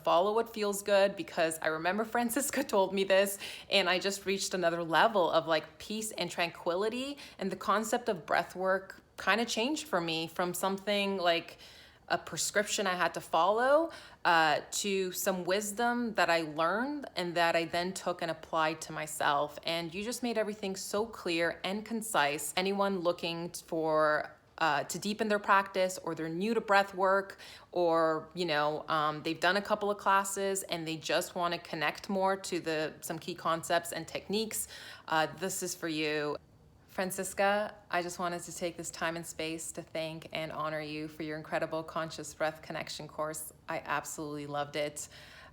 follow what feels good because I remember Francisca told me this, and I just reached another level of like peace and tranquility. And the concept of breath work kind of changed for me from something like a prescription I had to follow to some wisdom that I learned and that I then took and applied to myself. And you just made everything so clear and concise. Anyone looking for to deepen their practice, or they're new to breath work, or they've done a couple of classes and they just want to connect more to some key concepts and techniques, this is for you. Francisca, I just wanted to take this time and space to thank and honor you for your incredible Conscious Breath Connection course. I absolutely loved it.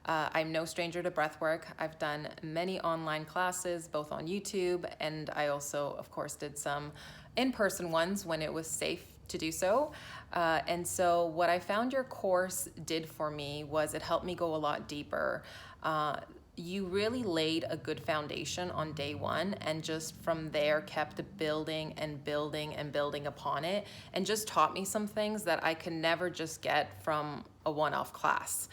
I'm no stranger to breathwork. I've done many online classes, both on YouTube, and I also, of course, did some in-person ones when it was safe to do so. And so what I found your course did for me was it helped me go a lot deeper. You really laid a good foundation on day one, and just from there kept building and building and building upon it, and just taught me some things that I could never just get from a one-off class.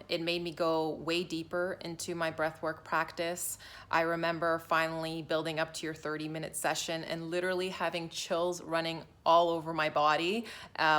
It made me go way deeper into my breathwork practice. I remember finally building up to your 30-minute session and literally having chills running all over my body,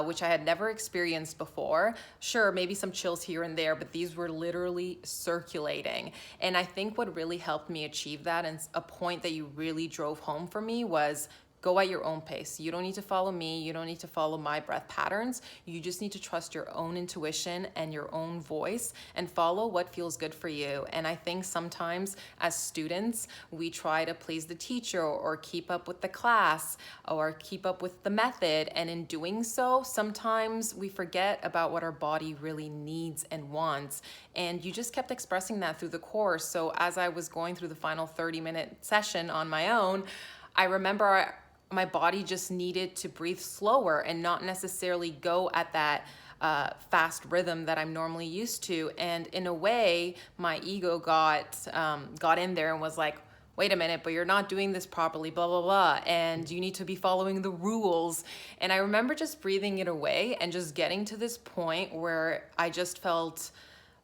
which I had never experienced before. Sure, maybe some chills here and there, but these were literally circulating. And I think what really helped me achieve that, and a point that you really drove home for me, was go at your own pace. You don't need to follow me. You don't need to follow my breath patterns. You just need to trust your own intuition and your own voice and follow what feels good for you. And I think sometimes as students, we try to please the teacher or keep up with the class or keep up with the method. And in doing so, sometimes we forget about what our body really needs and wants. And you just kept expressing that through the course. So as I was going through the final 30-minute session on my own, I remember my body just needed to breathe slower and not necessarily go at that fast rhythm that I'm normally used to. And in a way, my ego got in there and was like, wait a minute, but you're not doing this properly, blah, blah, blah. And you need to be following the rules. And I remember just breathing it away and just getting to this point where I just felt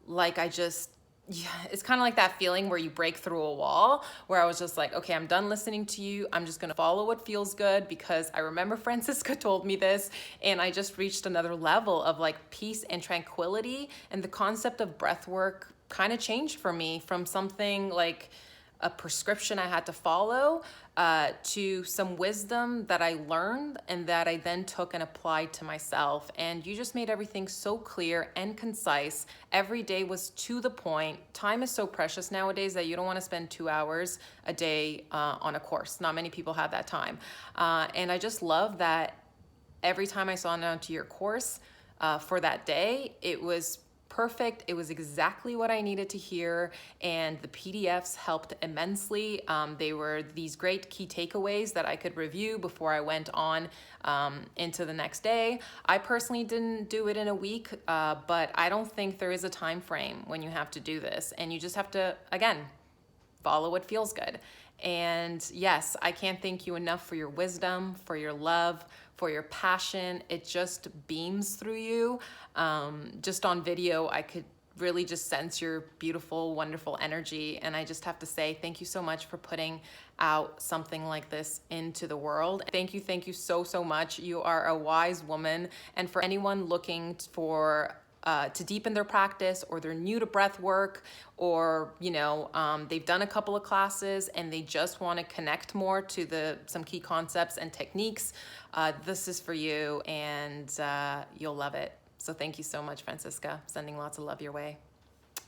like it's kind of like that feeling where you break through a wall, where I was just like, okay, I'm done listening to you. I'm just going to follow what feels good because I remember Francisca told me this, and I just reached another level of like peace and tranquility. And the concept of breath work kind of changed for me from something like a prescription I had to follow to some wisdom that I learned and that I then took and applied to myself. And you just made everything so clear and concise. Every day was to the point. Time is so precious nowadays that you don't want to spend 2 hours a day on a course. Not many people have that time. And I just love that every time I signed on to your course for that day, it was perfect. It was exactly what I needed to hear, and the PDFs helped immensely. They were these great key takeaways that I could review before I went on into the next day. I personally didn't do it in a week, but I don't think there is a time frame when you have to do this, and you just have to, again, follow what feels good. And yes, I can't thank you enough for your wisdom, for your love, for your passion. It just beams through you. Just on video, I could really just sense your beautiful, wonderful energy. And I just have to say thank you so much for putting out something like this into the world. Thank you so, so much. You are a wise woman. And for anyone looking for to deepen their practice, or they're new to breath work, or they've done a couple of classes and they just want to connect more to some key concepts and techniques, this is for you, and you'll love it. So thank you so much, Francisca. Sending lots of love your way.